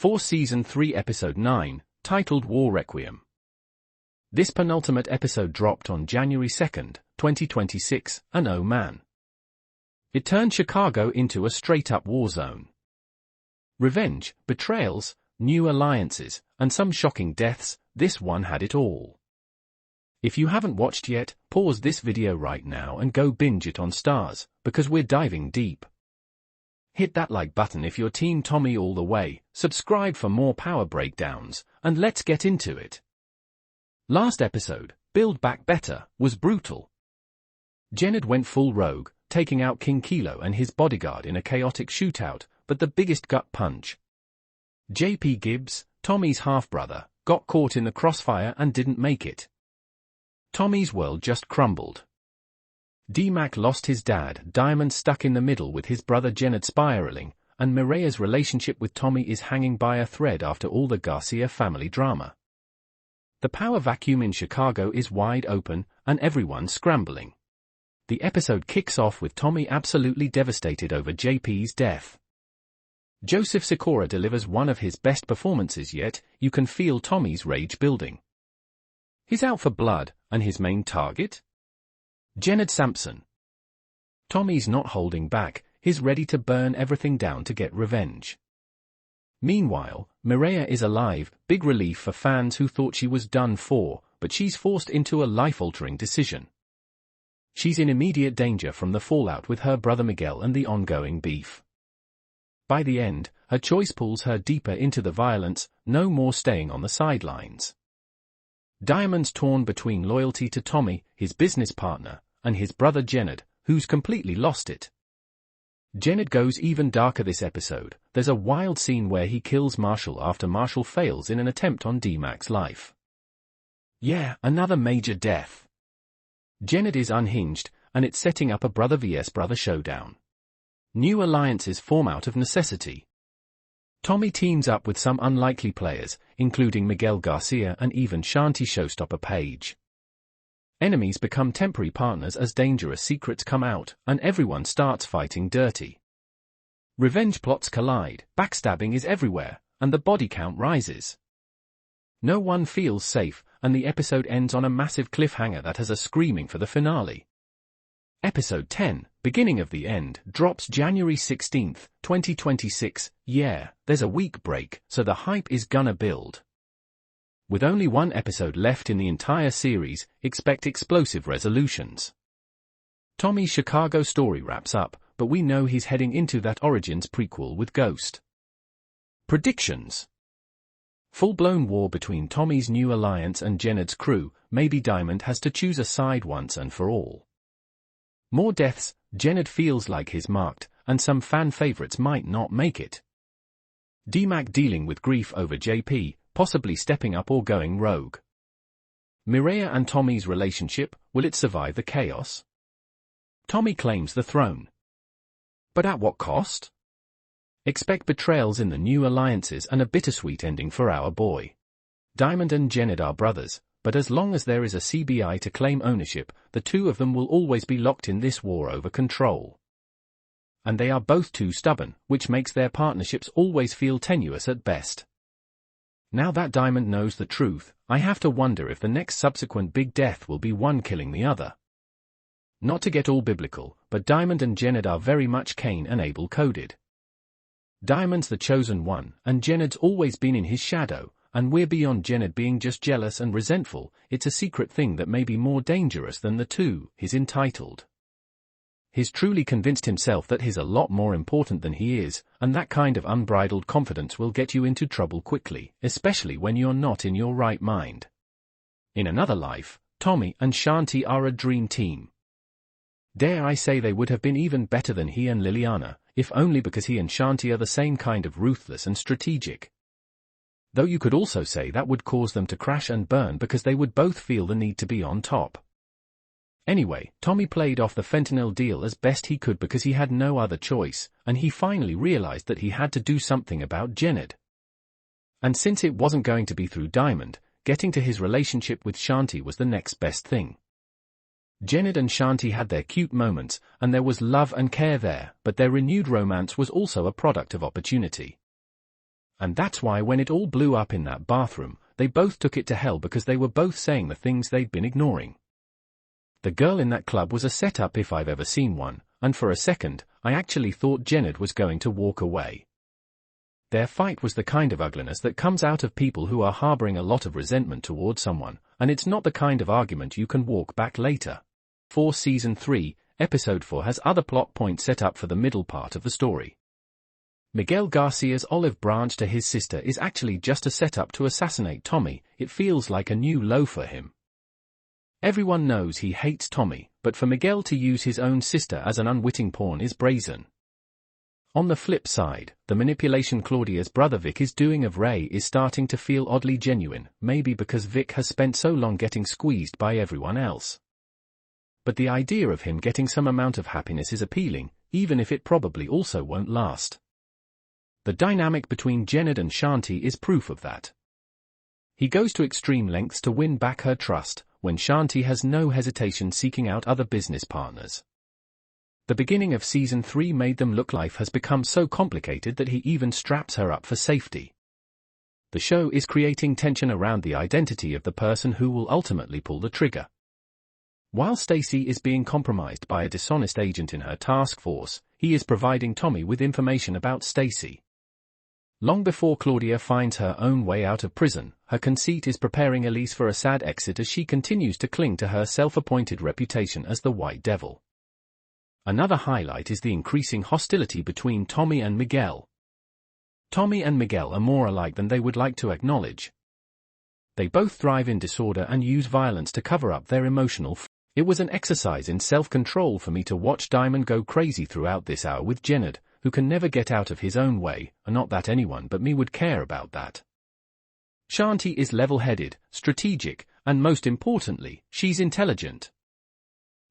for Season 3 Episode 9, titled War Requiem. This penultimate episode dropped on January 2nd, 2026, and oh man. It turned Chicago into a straight-up war zone. Revenge, betrayals, new alliances, and some shocking deaths, this one had it all. If you haven't watched yet, pause this video right now and go binge it on Stars, because we're diving deep. Hit that like button if you're Team Tommy all the way, subscribe for more power breakdowns, and let's get into it. Last episode, Build Back Better, was brutal. Jenard went full rogue, taking out King Kilo and his bodyguard in a chaotic shootout, but the biggest gut punch. JP Gibbs, Tommy's half-brother, got caught in the crossfire and didn't make it. Tommy's world just crumbled. D-Mac lost his dad, Diamond stuck in the middle with his brother Jenard spiraling, and Mireya's relationship with Tommy is hanging by a thread after all the Garcia family drama. The power vacuum in Chicago is wide open, and everyone's scrambling. The episode kicks off with Tommy absolutely devastated over JP's death. Joseph Sikora delivers one of his best performances yet, you can feel Tommy's rage building. He's out for blood, and his main target? Jenard Sampson. Tommy's not holding back, he's ready to burn everything down to get revenge. Meanwhile, Mireya is alive, big relief for fans who thought she was done for, but she's forced into a life-altering decision. She's in immediate danger from the fallout with her brother Miguel and the ongoing beef. By the end, her choice pulls her deeper into the violence, no more staying on the sidelines. Diamond's torn between loyalty to Tommy, his business partner, and his brother Jenard, who's completely lost it. Jenard goes even darker this episode. There's a wild scene where he kills Marshall after Marshall fails in an attempt on D-Mac's life. Yeah, another major death. Jenard is unhinged, and it's setting up a brother vs brother showdown. New alliances form out of necessity. Tommy teams up with some unlikely players, including Miguel Garcia and even Shanti ShowStopper Page. Enemies become temporary partners as dangerous secrets come out, and everyone starts fighting dirty. Revenge plots collide, backstabbing is everywhere, and the body count rises. No one feels safe, and the episode ends on a massive cliffhanger that has us screaming for the finale. Episode 10, Beginning of the End, drops January 16th, 2026. Yeah, there's a week break, so the hype is gonna build. With only one episode left in the entire series, expect explosive resolutions. Tommy's Chicago story wraps up, but we know he's heading into that Origins prequel with Ghost. Predictions. Full-blown war between Tommy's new alliance and Jenard's crew, maybe Diamond has to choose a side once and for all. More deaths, Jenard feels like he's marked, and some fan favorites might not make it. D-Mac dealing with grief over JP, possibly stepping up or going rogue. Mireya and Tommy's relationship, will it survive the chaos? Tommy claims the throne. But at what cost? Expect betrayals in the new alliances and a bittersweet ending for our boy. Diamond and Jenard are brothers, but as long as there is a CBI to claim ownership, the two of them will always be locked in this war over control. And they are both too stubborn, which makes their partnerships always feel tenuous at best. Now that Diamond knows the truth, I have to wonder if the next subsequent big death will be one killing the other. Not to get all biblical, but Diamond and Jenard are very much Cain and Abel coded. Diamond's the chosen one, and Jenard's always been in his shadow, and we're beyond Jenard being just jealous and resentful. It's a secret thing that may be more dangerous than the two. He's entitled. He's truly convinced himself that he's a lot more important than he is, and that kind of unbridled confidence will get you into trouble quickly, especially when you're not in your right mind. In another life, Tommy and Shanti are a dream team. Dare I say they would have been even better than he and Liliana, if only because he and Shanti are the same kind of ruthless and strategic. Though you could also say that would cause them to crash and burn because they would both feel the need to be on top. Anyway, Tommy played off the fentanyl deal as best he could because he had no other choice, and he finally realized that he had to do something about Jenard. And since it wasn't going to be through Diamond, getting to his relationship with Shanti was the next best thing. Jenard and Shanti had their cute moments, and there was love and care there, but their renewed romance was also a product of opportunity. And that's why when it all blew up in that bathroom, they both took it to hell because they were both saying the things they'd been ignoring. The girl in that club was a setup if I've ever seen one, and for a second, I actually thought Jenard was going to walk away. Their fight was the kind of ugliness that comes out of people who are harboring a lot of resentment towards someone, and it's not the kind of argument you can walk back later. For Season 3, Episode 4 has other plot points set up for the middle part of the story. Miguel Garcia's olive branch to his sister is actually just a setup to assassinate Tommy. It feels like a new low for him. Everyone knows he hates Tommy, but for Miguel to use his own sister as an unwitting pawn is brazen. On the flip side, the manipulation Claudia's brother Vic is doing of Ray is starting to feel oddly genuine, maybe because Vic has spent so long getting squeezed by everyone else. But the idea of him getting some amount of happiness is appealing, even if it probably also won't last. The dynamic between Jenard and Shanti is proof of that. He goes to extreme lengths to win back her trust, when Shanti has no hesitation seeking out other business partners. The beginning of Season 3 made them look life has become so complicated that he even straps her up for safety. The show is creating tension around the identity of the person who will ultimately pull the trigger. While Stacy is being compromised by a dishonest agent in her task force, he is providing Tommy with information about Stacy. Long before Claudia finds her own way out of prison, her conceit is preparing Elise for a sad exit as she continues to cling to her self-appointed reputation as the White Devil. Another highlight is the increasing hostility between Tommy and Miguel. Tommy and Miguel are more alike than they would like to acknowledge. They both thrive in disorder and use violence to cover up their emotional It was an exercise in self-control for me to watch Diamond go crazy throughout this hour with Jenard, who can never get out of his own way, and not that anyone but me would care about that. Shanti is level-headed, strategic, and most importantly, she's intelligent.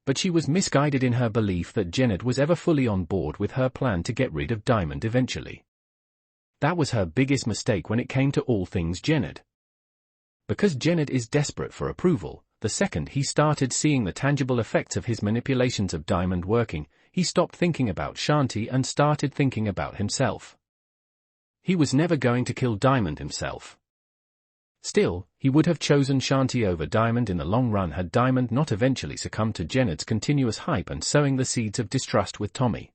But she was misguided in her belief that Jenard was ever fully on board with her plan to get rid of Diamond eventually. That was her biggest mistake when it came to all things Jenard. Because Jenard is desperate for approval, the second he started seeing the tangible effects of his manipulations of Diamond working, he stopped thinking about Shanti and started thinking about himself. He was never going to kill Diamond himself. Still, he would have chosen Shanti over Diamond in the long run had Diamond not eventually succumbed to Jenard's continuous hype and sowing the seeds of distrust with Tommy.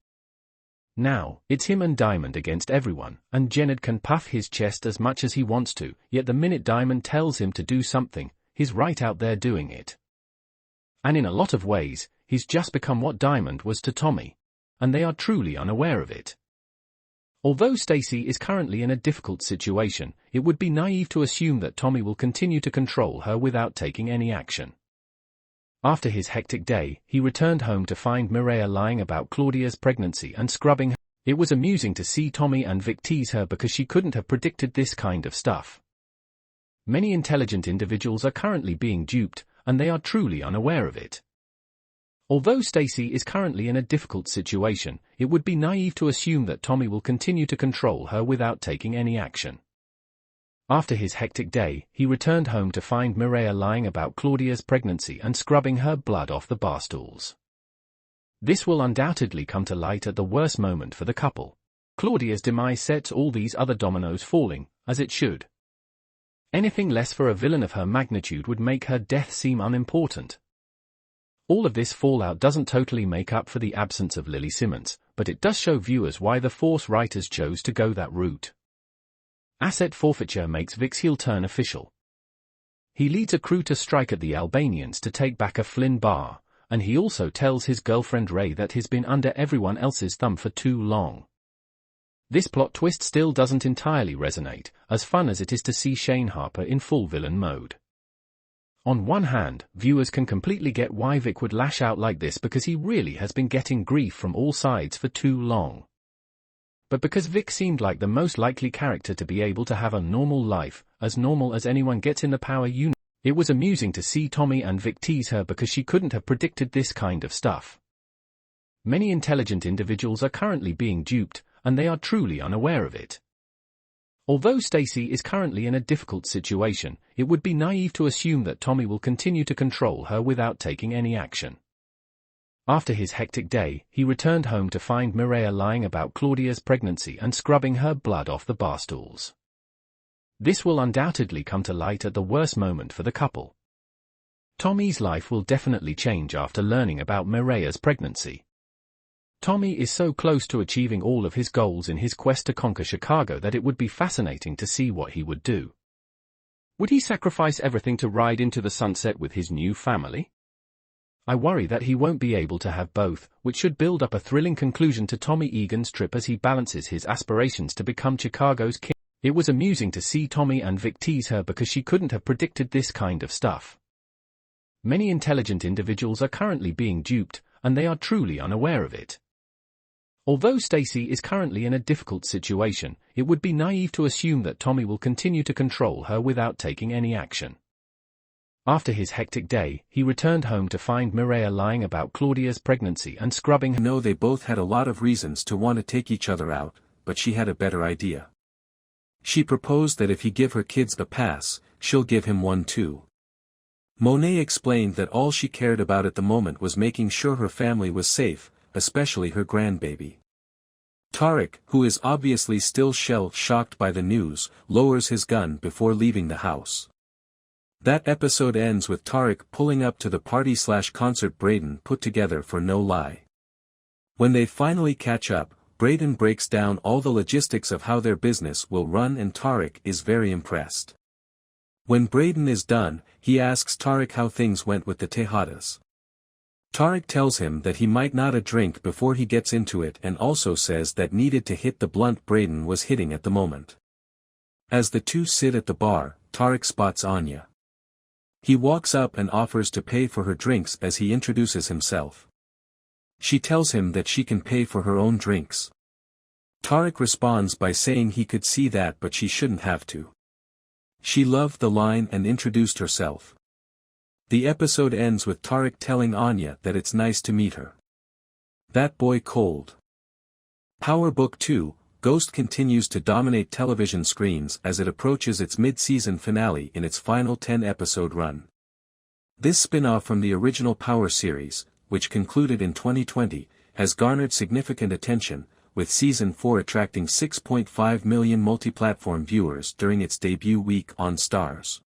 Now, it's him and Diamond against everyone, and Jenard can puff his chest as much as he wants to, yet the minute Diamond tells him to do something, he's right out there doing it. And in a lot of ways, he's just become what Diamond was to Tommy. And they are truly unaware of it. Although Stacy is currently in a difficult situation, it would be naive to assume that Tommy will continue to control her without taking any action. After his hectic day, he returned home to find Mireia lying about Claudia's pregnancy and scrubbing her. It was amusing to see Tommy and Vic tease her because she couldn't have predicted this kind of stuff. Many intelligent individuals are currently being duped, and they are truly unaware of it. Although Stacy is currently in a difficult situation, it would be naive to assume that Tommy will continue to control her without taking any action. After his hectic day, he returned home to find Mireia lying about Claudia's pregnancy and scrubbing her blood off the bar stools. This will undoubtedly come to light at the worst moment for the couple. Claudia's demise sets all these other dominoes falling, as it should. Anything less for a villain of her magnitude would make her death seem unimportant. All of this fallout doesn't totally make up for the absence of Lily Simmons, but it does show viewers why the Force writers chose to go that route. Asset forfeiture makes Vic's heel turn official. He leads a crew to strike at the Albanians to take back a Flynn bar, and he also tells his girlfriend Ray that he's been under everyone else's thumb for too long. This plot twist still doesn't entirely resonate, as fun as it is to see Shane Harper in full villain mode. On one hand, viewers can completely get why Vic would lash out like this because he really has been getting grief from all sides for too long. But because Vic seemed like the most likely character to be able to have a normal life, as normal as anyone gets in the power unit, it was amusing to see Tommy and Vic tease her because she couldn't have predicted this kind of stuff. Many intelligent individuals are currently being duped, and they are truly unaware of it. Although Stacy is currently in a difficult situation, it would be naive to assume that Tommy will continue to control her without taking any action. After his hectic day, he returned home to find Mireia lying about Claudia's pregnancy and scrubbing her blood off the bar stools. This will undoubtedly come to light at the worst moment for the couple. Tommy's life will definitely change after learning about Mireya's pregnancy. Tommy is so close to achieving all of his goals in his quest to conquer Chicago that it would be fascinating to see what he would do. Would he sacrifice everything to ride into the sunset with his new family? I worry that he won't be able to have both, which should build up a thrilling conclusion to Tommy Egan's trip as he balances his aspirations to become Chicago's king. It was amusing to see Tommy and Vic tease her because she couldn't have predicted this kind of stuff. Many intelligent individuals are currently being duped, and they are truly unaware of it. Although Stacy is currently in a difficult situation, it would be naive to assume that Tommy will continue to control her without taking any action. After his hectic day, he returned home to find Mireya lying about Claudia's pregnancy and scrubbing her. No, they both had a lot of reasons to want to take each other out, but she had a better idea. She proposed that if he give her kids the pass, she'll give him one too. Monet explained that all she cared about at the moment was making sure her family was safe, especially her grandbaby. Tariq, who is obviously still shell-shocked by the news, lowers his gun before leaving the house. That episode ends with Tariq pulling up to the party/concert Braden put together for No Lie. When they finally catch up, Braden breaks down all the logistics of how their business will run and Tariq is very impressed. When Braden is done, he asks Tariq how things went with the Tejadas. Tariq tells him that he might not drink before he gets into it and also says that needed to hit the blunt Braden was hitting at the moment. As the two sit at the bar, Tariq spots Anya. He walks up and offers to pay for her drinks as he introduces himself. She tells him that she can pay for her own drinks. Tariq responds by saying he could see that but she shouldn't have to. She loved the line and introduced herself. The episode ends with Tariq telling Anya that it's nice to meet her. That boy cold. Power Book 2, Ghost continues to dominate television screens as it approaches its mid-season finale in its final 10-episode run. This spin-off from the original Power series, which concluded in 2020, has garnered significant attention, with Season 4 attracting 6.5 million multi-platform viewers during its debut week on Starz.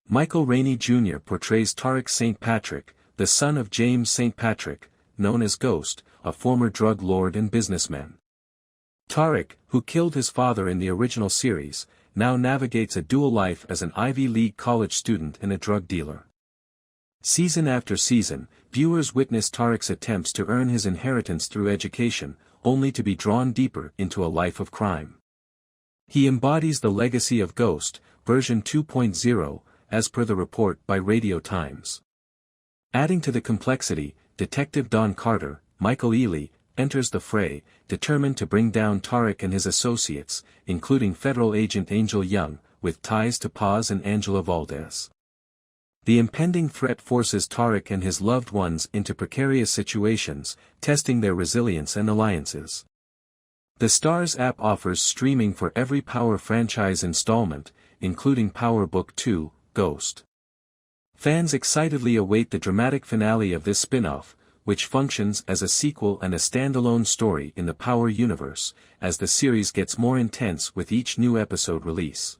Michael Rainey Jr. portrays Tariq St. Patrick, the son of James St. Patrick, known as Ghost, a former drug lord and businessman. Tariq, who killed his father in the original series, now navigates a dual life as an Ivy League college student and a drug dealer. Season after season, viewers witness Tariq's attempts to earn his inheritance through education, only to be drawn deeper into a life of crime. He embodies the legacy of Ghost, version 2.0, as per the report by Radio Times. Adding to the complexity, Detective Don Carter, Michael Ealy, enters the fray, determined to bring down Tariq and his associates, including federal agent Angel Young, with ties to Paz and Angela Valdez. The impending threat forces Tariq and his loved ones into precarious situations, testing their resilience and alliances. The Starz app offers streaming for every Power franchise installment, including Power Book 2, Ghost. Fans excitedly await the dramatic finale of this spin-off, which functions as a sequel and a standalone story in the Power universe, as the series gets more intense with each new episode release.